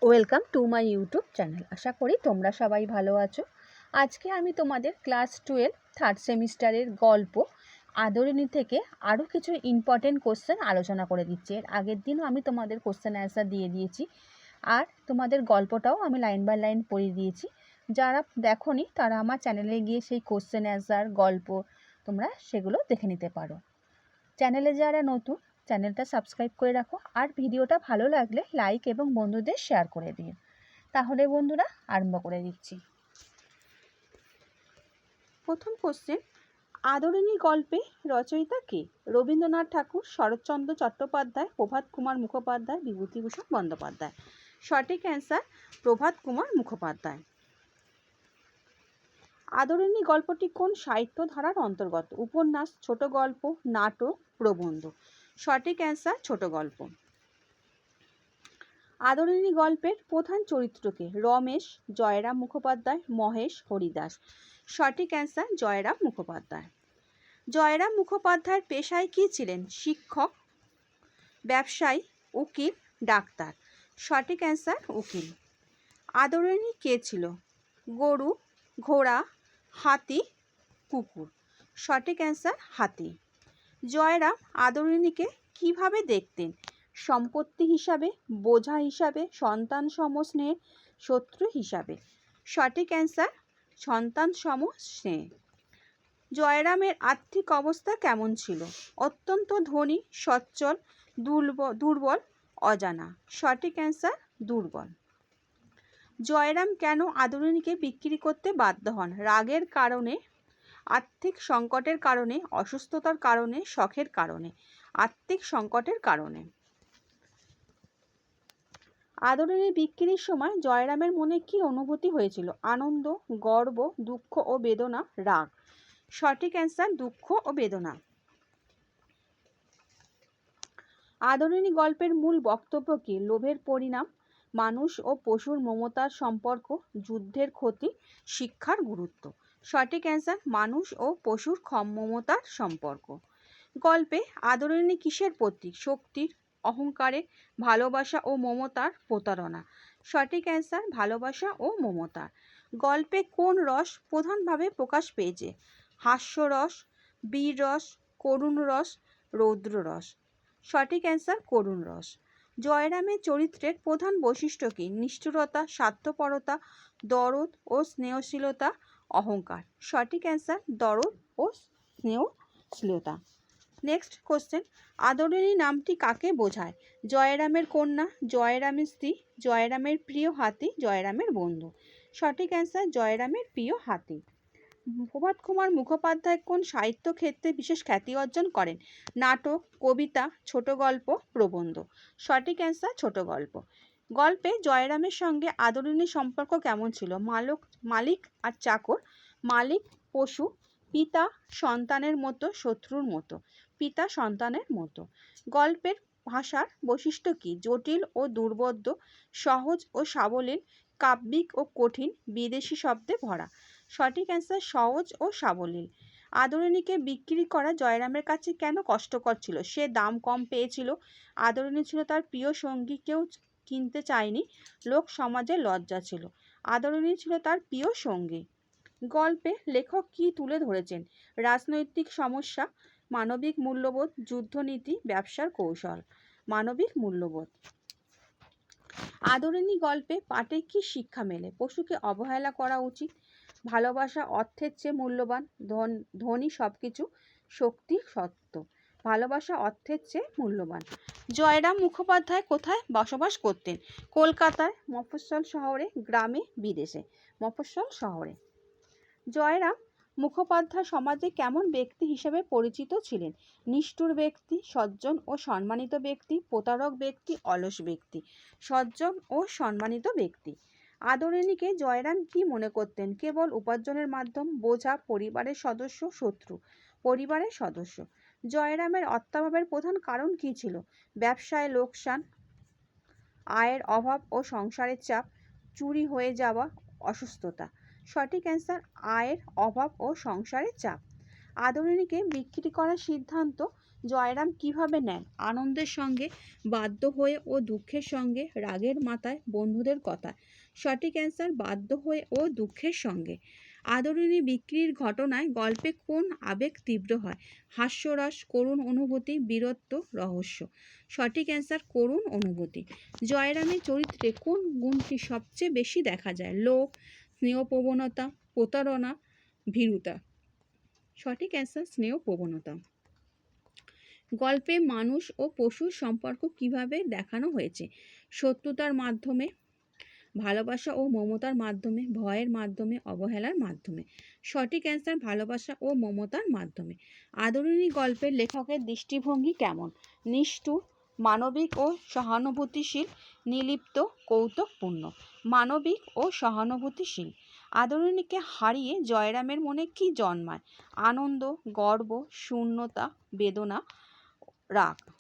Welcome to my YouTube channel. আশা করি তোমরা সবাই ভালো আছো। আজকে আমি তোমাদের ক্লাস 12 থার্ড সেমিস্টারের গল্প আদরিণী থেকে আরও কিছু ইম্পর্টেন্ট কোশ্চেন আলোচনা করে দিচ্ছি। এর আগের দিনও আমি তোমাদের কোশ্চেন অ্যান্সার দিয়ে দিয়েছি, আর তোমাদের গল্পটাও আমি লাইন বাই লাইন পড়িয়ে দিয়েছি। যারা দেখোনি তারা আমার চ্যানেলে গিয়ে সেই কোশ্চেন অ্যান্সার গল্প তোমরা সেগুলো দেখে নিতে পারো। চ্যানেলে যারা নতুন, চ্যানেলটা সাবস্ক্রাইব করে রাখো, আর ভিডিওটা ভালো লাগলে লাইক এবং বন্ধুদের শেয়ার করে দিও। তাহলে বন্ধুরা আরম্ভ করে দিচ্ছি। প্রথম কোশ্চেন, আদরিণী গল্পে রচয়িতা কে? রবীন্দ্রনাথ ঠাকুর, শরৎচন্দ্র চট্টোপাধ্যায়, প্রভাত কুমার মুখোপাধ্যায়, বিভূতিভূষণ বন্দ্যোপাধ্যায়। সঠিক অ্যান্সার প্রভাত কুমার মুখোপাধ্যায়। আদরিণী গল্পটি কোন সাহিত্য ধারার অন্তর্গত? উপন্যাস, ছোট গল্প, নাটক, প্রবন্ধ। সঠিক অ্যান্সার ছোট গল্প। আদরিণী গল্পের প্রধান চরিত্রকে? রমেশ, জয়রাম মুখোপাধ্যায়, মহেশ, হরিদাস। সঠিক অ্যান্সার জয়রাম মুখোপাধ্যায়। জয়রাম মুখোপাধ্যায়ের পেশায় কী ছিলেন? শিক্ষক, ব্যবসায়ী, উকিল, ডাক্তার। সঠিক অ্যান্সার উকিল। আদরিণী কে ছিল? গরু, ঘোড়া, হাতি, কুকুর। সঠিক অ্যান্সার হাতি। জয়রাম আদরিণীকে কিভাবে দেখতেন? সম্পত্তি হিসাবে, বোঝা হিসাবে, সন্তান সমস্নেহে, শত্রু হিসাবে। সঠিক অ্যান্সার সন্তান সমস্নেহে। জয়রামের আর্থিক অবস্থা কেমন ছিল? অত্যন্ত ধনী, সচ্ছল, দুর্বল, অজানা। সঠিক অ্যান্সার দুর্বল। জয়রাম কেন আদরিণীকে বিক্রি করতে বাধ্য হন? রাগের কারণে, আর্থিক সংকটের কারণে, অসুস্থতার কারণে, শখের কারণে। আর্থিক সংকটের কারণে। আদরিণী বিক্রির সময় জয়রামের মনে কি অনুভূতি হয়েছিল? আনন্দ, গর্ব, দুঃখ ও বেদনা, রাগ। সঠিক অ্যান্সার দুঃখ ও বেদনা। আদরিণী গল্পের মূল বক্তব্য কি? লোভের পরিণাম, মানুষ ও পশুর মমতার সম্পর্ক, যুদ্ধের ক্ষতি, শিক্ষার গুরুত্ব। সঠিক অ্যান্সার মানুষ ও পশুর মমতার সম্পর্ক। গল্পে আদরিণী কিসের প্রতীক? শক্তির, অহংকারের, ভালোবাসা ও মমতার প্রতারণা। সঠিক অ্যান্সার ভালোবাসা ও মমতা। গল্পে কোন রস প্রধানভাবে প্রকাশ পেয়েছে? হাস্যরস, বীর রস, করুণ রস, রৌদ্র রস। সঠিক অ্যান্সার করুণ রস। জয়রামের চরিত্রের প্রধান বৈশিষ্ট্য কি? নিষ্ঠুরতা, স্বার্থপরতা, দরদ ও স্নেহশীলতা, অহংকার। সঠিক অ্যান্সার দরদ ও স্নেহশীলতা। নেক্সট কোশ্চেন, আদরিণী নামটি কাকে বোঝায়? জয়রামের কন্যা, জয়রামের স্ত্রী, জয়রামের প্রিয় হাতি, জয়রামের বন্ধু। সঠিক অ্যান্সার জয়রামের প্রিয় হাতি। প্রভাত কুমার মুখোপাধ্যায় কোন সাহিত্য ক্ষেত্রে বিশেষ খ্যাতি অর্জন করেন? নাটক, কবিতা, ছোট গল্প, প্রবন্ধ। সঠিক অ্যান্সার ছোট গল্প। গল্পে জয়রামের সঙ্গে আদরিণীর সম্পর্ক কেমন ছিল? মালিক আর চাকর, মালিক পশু, পিতা সন্তানের মতো, শত্রুর মতো। পিতা সন্তানের মতো। গল্পের ভাষার বৈশিষ্ট্য কি? জটিল ও দুর্বোধ্য, সহজ ও সাবলীল, কাব্যিক ও কঠিন, বিদেশি শব্দে ভরা। সঠিক অ্যান্সার সহজ ও সাবলীল। আদরিণীকে বিক্রি করা জয়রামের কাছে কেন কষ্টকর ছিল? সে দাম কম পেয়েছিল, আদরিণী ছিল তার প্রিয় সঙ্গী, কেউ কিনতে চায়নি, লোক সমাজে লজ্জা ছিল। আদরিণী ছিল তার প্রিয় সঙ্গী। গল্পে লেখক কি তুলে ধরেছেন? রাজনৈতিক সমস্যা, মানবিক মূল্যবোধ, যুদ্ধনীতি, ব্যবসার কৌশল। মানবিক মূল্যবোধ। আদরিণী গল্পে পাঠে কি শিক্ষা মেলে? পশুকে অবহেলা করা উচিত, ভালোবাসা অর্থের চেয়ে মূল্যবান, ধনী সবকিছু, শক্তি সত্য। ভালোবাসা অর্থের চেয়ে মূল্যবান। জয়রাম মুখোপাধ্যায় কোথায় বসবাস করতেন? কলকাতায়, মফস্বল শহরে, গ্রামে, বিদেশে। মফস্বল শহরে। জয়রাম মুখোপাধ্যায় সমাজে কেমন ব্যক্তি হিসেবে পরিচিত ছিলেন? নিষ্ঠুর ব্যক্তি, সজ্জন ও সম্মানিত ব্যক্তি, প্রতারক ব্যক্তি, অলস ব্যক্তি। সজ্জন ও সম্মানিত ব্যক্তি। আদরিণীকে জয়রাম কি মনে করতেন? কেবল উপার্জনের মাধ্যম, বোঝা, পরিবারের সদস্য, শত্রু। পরিবারের সদস্য। জয়রামের অর্থাভাবের প্রধান কারণ কি ছিল? ব্যবসায় লোকসান, আয়ের অভাব ও সংসারের চাপ, চুরি হয়ে যাওয়া, অসুস্থতা। সঠিক অ্যান্সার আয়ের অভাব ও সংসারের চাপ। আদরিণীকে বিক্রি করার সিদ্ধান্ত জয়রাম কিভাবে নেন? আনন্দের সঙ্গে, বাধ্য হয়ে ও দুঃখের সঙ্গে, রাগের মাথায়, বন্ধুদের কথায়। সঠিক অ্যান্সার বাধ্য হয়ে ও দুঃখের সঙ্গে। আদরিণী বিক্রির ঘটনায় গল্পে কোন আবেগ তীব্র হয়? হাস্যরস, করুণ অনুভূতি, বীরত্ব, রহস্য। সঠিক অ্যান্সার করুণ অনুভূতি। জয়রামের চরিত্রে কোন গুণটি সবচেয়ে বেশি দেখা যায়? লোভ, স্নেহপ্রবণতা, প্রতারণা, ভীরুতা। সঠিক অ্যান্সার স্নেহপ্রবণতা। গল্পে মানুষ ও পশুর সম্পর্ক কিভাবে দেখানো হয়েছে? শত্রুতার মাধ্যমে, ভালোবাসা ও মমতার মাধ্যমে, ভয়ের মাধ্যমে, অবহেলার মাধ্যমে। সঠিক অ্যান্সার ভালোবাসা ও মমতার মাধ্যমে। আদরিণী গল্পের লেখকের দৃষ্টিভঙ্গি কেমন? নিষ্ঠুর, মানবিক ও সহানুভূতিশীল, নির্লিপ্ত, কৌতুকপূর্ণ। মানবিক ও সহানুভূতিশীল। আদরিণীকে হারিয়ে জয়রামের মনে কি জন্মায়? আনন্দ, গর্ব, শূন্যতা, বেদনা, রাগ।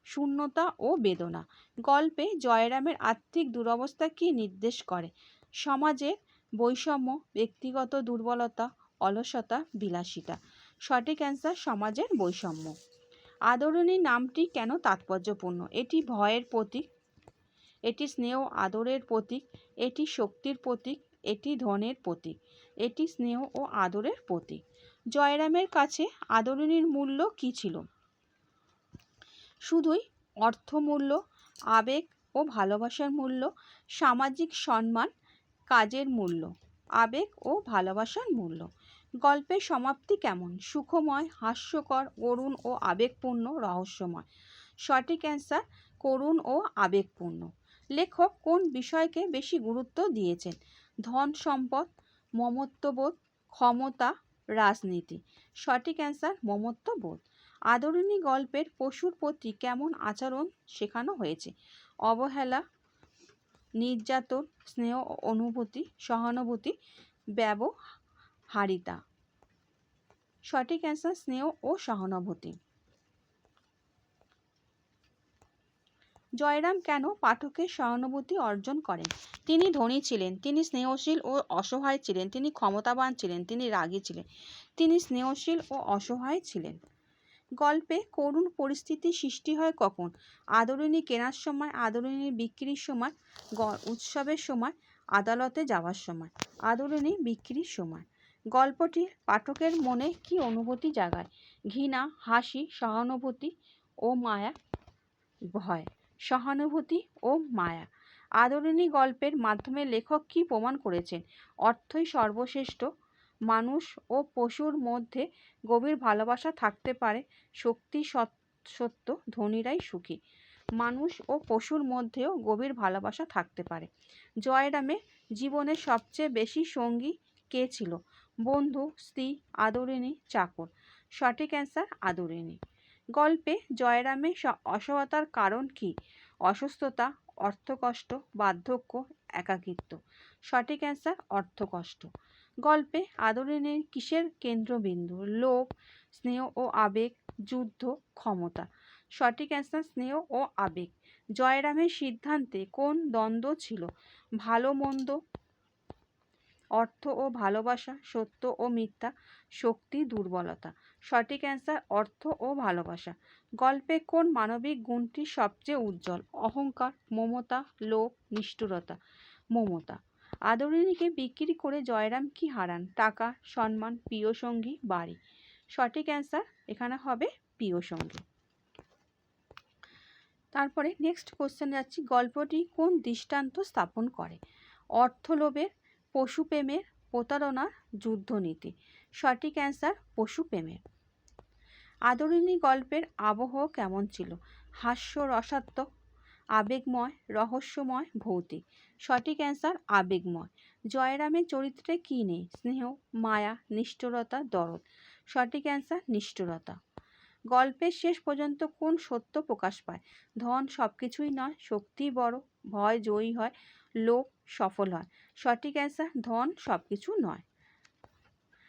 শূন্যতা ও বেদনা। গল্পে জয়রামের আর্থিক দুরবস্থা কি নির্দেশ করে? সমাজের বৈষম্য, ব্যক্তিগত দুর্বলতা, অলসতা, বিলাসিতা। সঠিক অ্যান্সার সমাজের বৈষম্য। আদরিণী নামটি কেন তাৎপর্যপূর্ণ? এটি ভয়ের প্রতীক, এটি স্নেহ আদরের প্রতীক, এটি শক্তির প্রতীক, এটি ধনের প্রতীক, এটি স্নেহ ও আদরের প্রতীক। জয়রামের কাছে আদরিণীর মূল্য কি ছিল? শুধুই অর্থমূল্য, আবেগ ও ভালোবাসার মূল্য, সামাজিক সম্মান, কাজের মূল্য। আবেগ ও ভালোবাসার মূল্য। গল্পের সমাপ্তি কেমন? সুখময়, হাস্যকর, করুণ ও আবেগপূর্ণ, রহস্যময়। সঠিক অ্যান্সার করুণ ও আবেগপূর্ণ। লেখক কোন বিষয়কে বেশি গুরুত্ব দিয়েছেন? ধন সম্পদ, মমত্ববোধ, ক্ষমতা, রাজনীতি। সঠিক অ্যান্সার মমত্ববোধ। আদরিণী গল্পের পশুর প্রতি কেমন আচরণ শেখানো হয়েছে? অবহেলা, নির্যাতন, স্নেহ ও অনুভূতি, সহানুভূতি, ব্যবহারিতা। সঠিক অ্যান্সার স্নেহ ও সহানুভূতি। জয়রাম কেন পাঠকের সহানুভূতি অর্জন করেন? তিনি ধনী ছিলেন, তিনি স্নেহশীল ও অসহায় ছিলেন, তিনি ক্ষমতাবান ছিলেন, তিনি রাগী ছিলেন। তিনি স্নেহশীল ও অসহায় ছিলেন। গল্পে করুণ পরিস্থিতি সৃষ্টি হয় কখন? আদরিণী কেনার সময়, আদরিণী বিক্রির সময়, উৎসবের সময়, আদালতে যাওয়ার সময়। আদরিণী বিক্রির সময়। গল্পটি পাঠকের মনে কি অনুভূতি জাগায়? ঘৃণা, হাসি, সহানুভূতি ও মায়া, ভয়। সহানুভূতি ও মায়া। আদরিণী গল্পের মাধ্যমে লেখক কি প্রমাণ করেছেন? অর্থই সর্বশ্রেষ্ঠ, মানুষ ও পশুর মধ্যে গভীর ভালোবাসা থাকতে পারে, শক্তি সত্য, ধনীরাই সুখী। মানুষ ও পশুর মধ্যেও গভীর ভালোবাসা থাকতে পারে। জয়রামের জীবনে সবচেয়ে বেশি সঙ্গী কে ছিল? বন্ধু, স্ত্রী, আদরিণী, চাকর। সঠিক অ্যান্সার আদরিণী। গল্পে জয়রামের অসহায়তার কারণ কি? অসুস্থতা, অর্থকষ্ট, বার্ধক্য, একাকিত্ব। সঠিক অ্যান্সার অর্থকষ্ট। গল্পে আদরিণীর কিসের কেন্দ্রবিন্দু? লোভ, স্নেহ ও আবেগ, যুদ্ধ, ক্ষমতা। সঠিক অ্যান্সার স্নেহ ও আবেগ। জয়রামের সিদ্ধান্তে কোন দ্বন্দ্ব ছিল? ভালো মন্দ, অর্থ ও ভালোবাসা, সত্য ও মিথ্যা, শক্তি, দুর্বলতা। সঠিক অ্যান্সার অর্থ ও ভালোবাসা। গল্পে কোন মানবিক গুণটি সবচেয়ে উজ্জ্বল? অহংকার, মমতা, লোভ, নিষ্ঠুরতা। মমতা। আদরিণীকে বিক্রি করে জয়রাম কি হারান? টাকা, সম্মান, প্রিয় সঙ্গী, বাড়ি। সঠিক অ্যান্সার এখানে হবে প্রিয় সঙ্গী। তারপরে নেক্সট কোশ্চেন যাচ্ছি। গল্পটি কোন দৃষ্টান্ত স্থাপন করে? অর্থলোভের, পশুপ্রেমের, প্রতারণার, যুদ্ধনীতি। সঠিক অ্যান্সার পশুপ্রেমের। আদরিণী গল্পের আবহ কেমন ছিল? হাস্য রসাত্মক, আবেগময়, রহস্যময়, ভৌতিক। সঠিক অ্যান্সার আবেগময়। জয়রামের চরিত্রে কী নেই? স্নেহ, মায়া, নিষ্ঠুরতা, দরদ। সঠিক অ্যান্সার নিষ্ঠুরতা। গল্পের শেষ পর্যন্ত কোন সত্য প্রকাশ পায়? ধন সব কিছুই নয়, শক্তি বড়, ভয় জয়ী হয়, লোভ সফল হয়। সঠিক অ্যান্সার ধন সব কিছু নয়।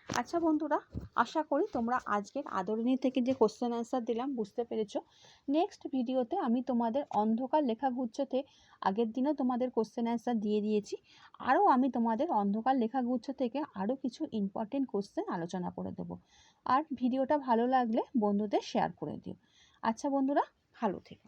আচ্ছা বন্ধুরা, আশা করি তোমরা আজকের আদরিণী থেকে যে কোশ্চেন অ্যান্সার দিলাম বুঝতে পেরেছো। নেক্সট ভিডিওতে আমি তোমাদের অন্ধকার লেখাগুচ্ছতে আগের দিনও তোমাদের কোশ্চেন অ্যান্সার দিয়ে দিয়েছি, আরও আমি তোমাদের অন্ধকার লেখাগুচ্ছ থেকে আরও কিছু ইম্পর্টেন্ট কোশ্চেন আলোচনা করে দেবো। আর ভিডিওটা ভালো লাগলে বন্ধুদের শেয়ার করে দিও। আচ্ছা বন্ধুরা, ভালো থেকো।